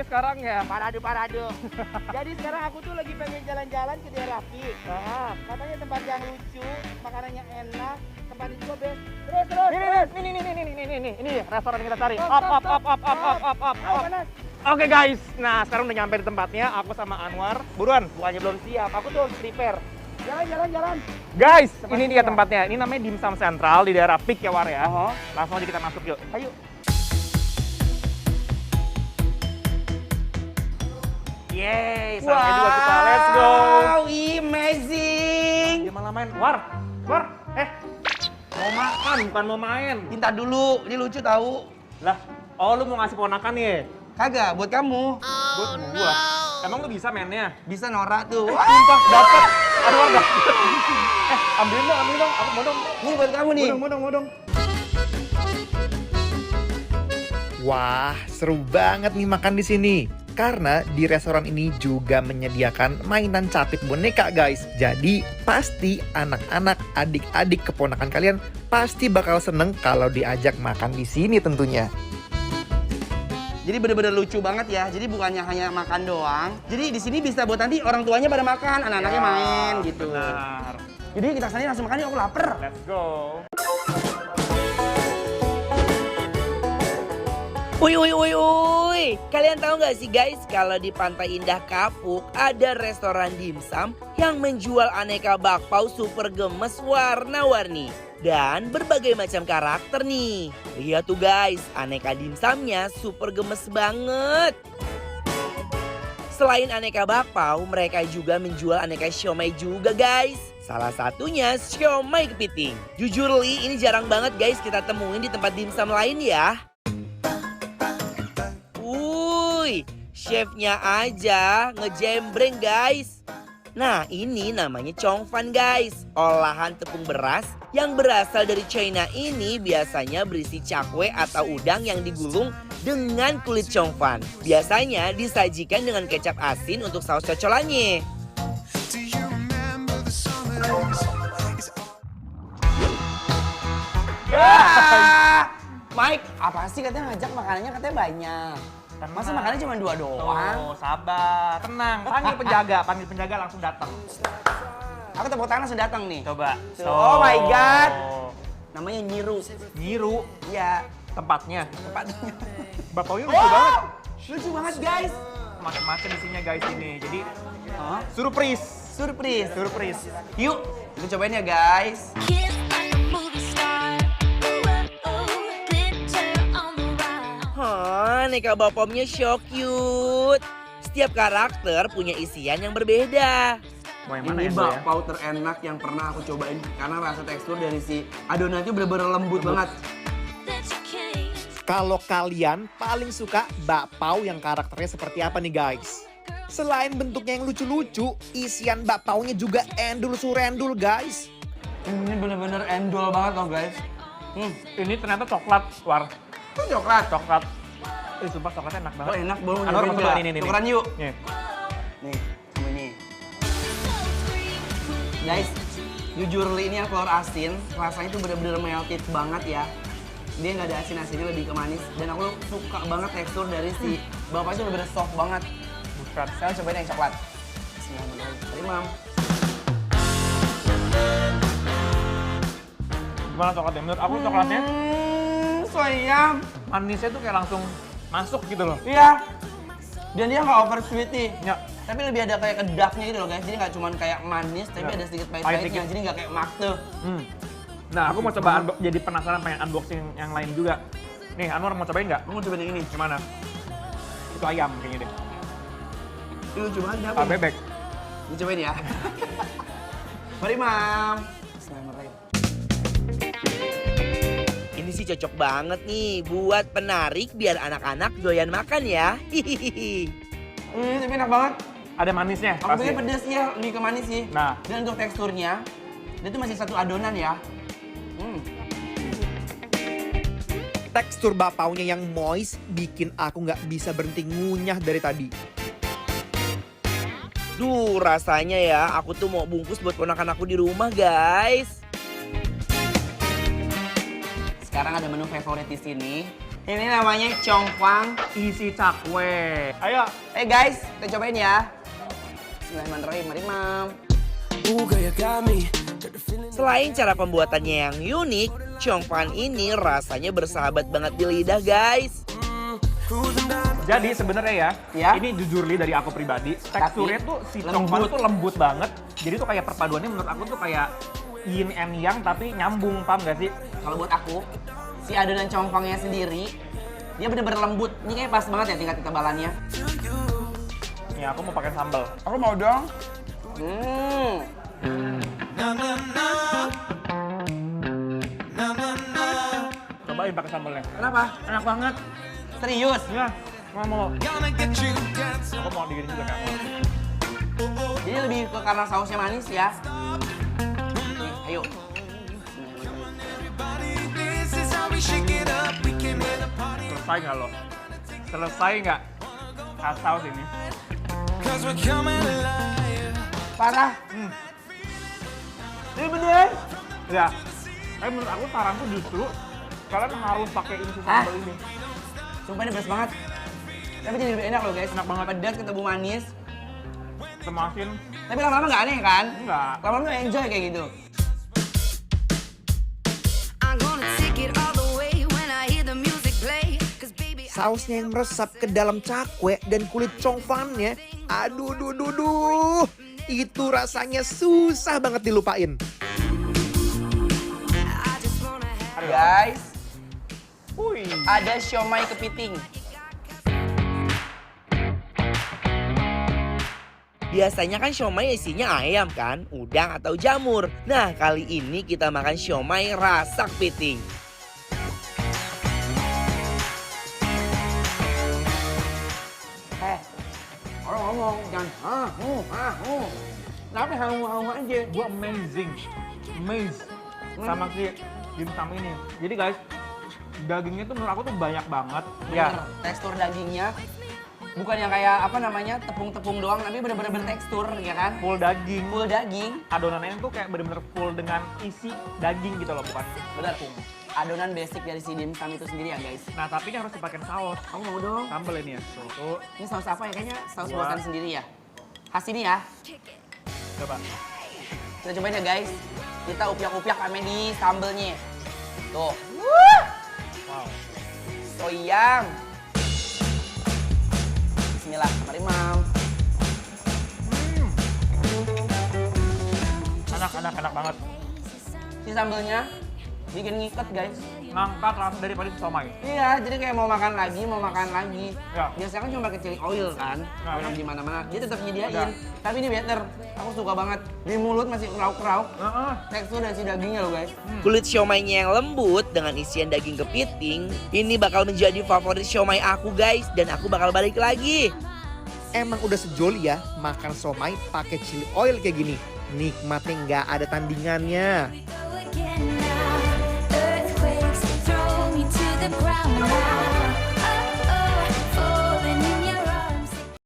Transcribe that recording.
nih sekarang ya. Parade. Jadi sekarang aku tuh lagi pengen jalan-jalan ke daerah Pik. Katanya tempat yang lucu, makanannya enak, tempatnya juga best. Terus. Ini restoran yang kita cari. Up. Panas. Oke guys, nah sekarang udah nyampe di tempatnya. Aku sama Anwar. Buruan. Bukannya belum siap, aku tuh harus prepare. Jalan. Guys, ini dia tempatnya. Ini namanya Dimsum Central di daerah Pik ya War ya. Oh. Langsung aja kita masuk yuk. Ayo. Yeay, sampai juga kita. Let's go. Wow, amazing. Dia malah main. War. Mau makan bukan mau main. Minta dulu, ini lucu tahu. Lah, oh lu mau ngasih ponakan nih? Kagak, buat kamu. Buat gua. Emang lu bisa mainnya? Bisa norak tuh. Sumpah dapet. Aduh, dapet. Ambilin dong. Aku mau dong. Ini buat kamu nih. Mau dong. Wah, seru banget nih makan di sini. Karena di restoran ini juga menyediakan mainan capit boneka guys. Jadi pasti anak-anak, adik-adik, keponakan kalian pasti bakal seneng kalau diajak makan di sini tentunya. Jadi bener-bener lucu banget ya. Jadi bukannya hanya makan doang. Jadi di sini bisa buat nanti orang tuanya pada makan, anak-anaknya main gitu. Benar. Jadi kita kesana langsung makan yuk, aku lapar. Let's go. Uy. Kalian tahu nggak sih guys, kalau di Pantai Indah Kapuk ada restoran dimsum yang menjual aneka bakpao super gemes warna-warni. Dan berbagai macam karakter nih. Lihat tuh guys, aneka dimsumnya super gemes banget. Selain aneka bakpao, mereka juga menjual aneka siomay juga guys. Salah satunya siomay kepiting. Jujur Li, ini jarang banget guys kita temuin di tempat dimsum lain ya. Chefnya aja ngejembreng guys. Nah ini namanya congfan guys. Olahan tepung beras yang berasal dari China ini biasanya berisi cakwe atau udang yang digulung dengan kulit congfan. Biasanya disajikan dengan kecap asin untuk saus cocolannya. Mike, apa sih katanya ngajak makanannya katanya banyak. Masa makannya cuma 2 doang? Oh, sabar. Tenang, panggil penjaga langsung datang. Aku tepuk tangan langsung datang nih. Coba. Oh my god. Namanya Nyiru. Nyiru Iya, tempatnya. tempatnya. Bakpaunya lucu banget. Lucu banget guys. Macam-macam isinya guys ini. Jadi surprise. Surprise. Yuk, kita cobain ya guys. Aneka bakpaonya so cute. Setiap karakter punya isian yang berbeda. Mau yang mana Ini ya, Bro, ya? bakpao terenak yang pernah aku cobain karena rasa tekstur dari si adonan itu bener-bener lembut banget. Kalau kalian paling suka bakpao yang karakternya seperti apa nih guys? Selain bentuknya yang lucu-lucu, isian bakpaonya juga endul surendul guys. Ini bener-bener endol banget loh guys. Ini ternyata coklat, War. Itu coklat. Coklat. Sumpah coklatnya enak banget. Oh enak banget. Anwar mau coba ini. Tukeran yuk. Nih. Nih, sama ini. Guys, jujur Li, ini yang telur asin, rasanya tuh bener-bener melted banget ya. Dia nggak ada asin-asinnya, lebih ke manis. Dan aku suka banget tekstur dari si bakpao itu bener-bener soft banget. Bukan. Sekarang cobain yang coklat. Bismillahirrahmanirrahim. Gimana coklatnya? Menurut aku coklatnya Sayang. manisnya tuh kayak langsung masuk gitu loh. Iya. Dan dia nggak over sweety. Ya. Tapi lebih ada kayak kedaknya gitu loh guys. Jadi nggak cuma kayak manis, tapi ada sedikit pahit-pahitnya. Jadi nggak kayak makte. Nah, aku mau coba jadi penasaran pengen unboxing yang lain juga. Nih, Anwar mau cobain nggak? Aku mau cobain yang ini. Gimana? Itu ayam kayaknya deh. Ini lucu banget. Ah, bebek. Ini cobain ya. Mari, Mam. Bismillahirrahmanirrahim. Ini sih cocok banget nih buat penarik biar anak-anak doyan makan ya. Hihihi. Tapi enak banget. Ada manisnya Aku pasti. pikir pedes ya, lebih ke manis sih. Nah. Dan untuk teksturnya, dia tuh masih satu adonan ya. Tekstur bakpaonya yang moist bikin aku nggak bisa berhenti ngunyah dari tadi. Duh, rasanya ya aku tuh mau bungkus buat ponakan aku di rumah guys. Sekarang ada menu favorit di sini, Ini namanya Chongfang. Isi cakwe. Ayo. Guys, kita cobain ya. Bismillahirrahmanirrahim. Mari, Mam. Selain cara pembuatannya yang unik, Chongfan ini rasanya bersahabat banget di lidah guys. Jadi sebenarnya Ya. ini jujur li dari aku pribadi, teksturnya tuh si lembut. congfan tuh lembut banget. Jadi tuh kayak perpaduannya menurut aku tuh kayak yin and yang tapi nyambung, paham gak sih? Kalau buat aku, si adonan Chongfangnya sendiri, dia bener-bener lembut. Ini kayak pas banget ya tingkat ketebalannya. Nih aku mau pakai sambal. Aku mau dong. Cobain pakai sambalnya. Kenapa? Enak banget. Serius? Ya, mau. Aku mau digini juga kayak aku. Jadi lebih ke karena sausnya manis ya. Nih, ayo. Selesai nggak lo? Selesai nggak? Saus ini. Parah. Ini bener. Ya. Tapi menurut aku saranku justru kalian harus pakai ini si sambal ini. Sumpah ini pedas banget. Tapi jadi lebih enak loh guys. Enak banget. Pedas ketemu manis. Semakin Tapi lama-lama nggak aneh kan? enggak. Lama-lama tuh enjoy kayak gitu. Sausnya yang meresap ke dalam cakwe dan kulit congfannya. Aduh, duh. Itu rasanya susah banget dilupain. Guys, Wih. ada siomay kepiting. Biasanya kan siomay isinya ayam kan, udang atau jamur. Nah kali ini kita makan siomay rasa kepiting. Orang ngomong jangan Kenapa hamu aja? Gue amazed sama si dimsum ini. Jadi guys, dagingnya tuh menurut aku tuh banyak banget. Bener, tekstur dagingnya bukan yang kayak apa namanya tepung-tepung doang, tapi bener-bener bertekstur ya kan? Full daging. Full daging. Adonannya tuh kayak bener-bener full dengan isi daging gitu loh, bukan Bener. tepung. Adonan basic dari si dimsum itu sendiri ya guys. Nah tapi ini harus dipakai saus. Kamu mau dong? Sambal ini ya. Tuh. Ini saus apa ya? Kayaknya saus Dua. buatan sendiri ya. Khas ini ya. Coba. Kita cobain ya guys. Kita upiak-upiak ame di sambelnya. Tuh. Wow. Soyang. Bismillah. Mari Mam. Enak banget. Si sambelnya bikin ngiket guys. Ngangkat rasa daripada somai. Iya, jadi kayak mau makan lagi. Ya. Biasanya kan cuma pakai chili oil kan, Nah, orang ini. di mana-mana. Dia tetap nyediain. Ada. Tapi ini better. Aku suka banget. Di mulut masih krauk-krauk. Heeh. Tekstur dari si dagingnya loh guys. Kulit siomaynya yang lembut dengan isian daging kepiting, ini bakal menjadi favorit siomay aku guys, dan aku bakal balik lagi. Emang udah sejoli ya makan somai pakai chili oil kayak gini. Nikmatnya nggak ada tandingannya. Earthquakes throw me to the ground now.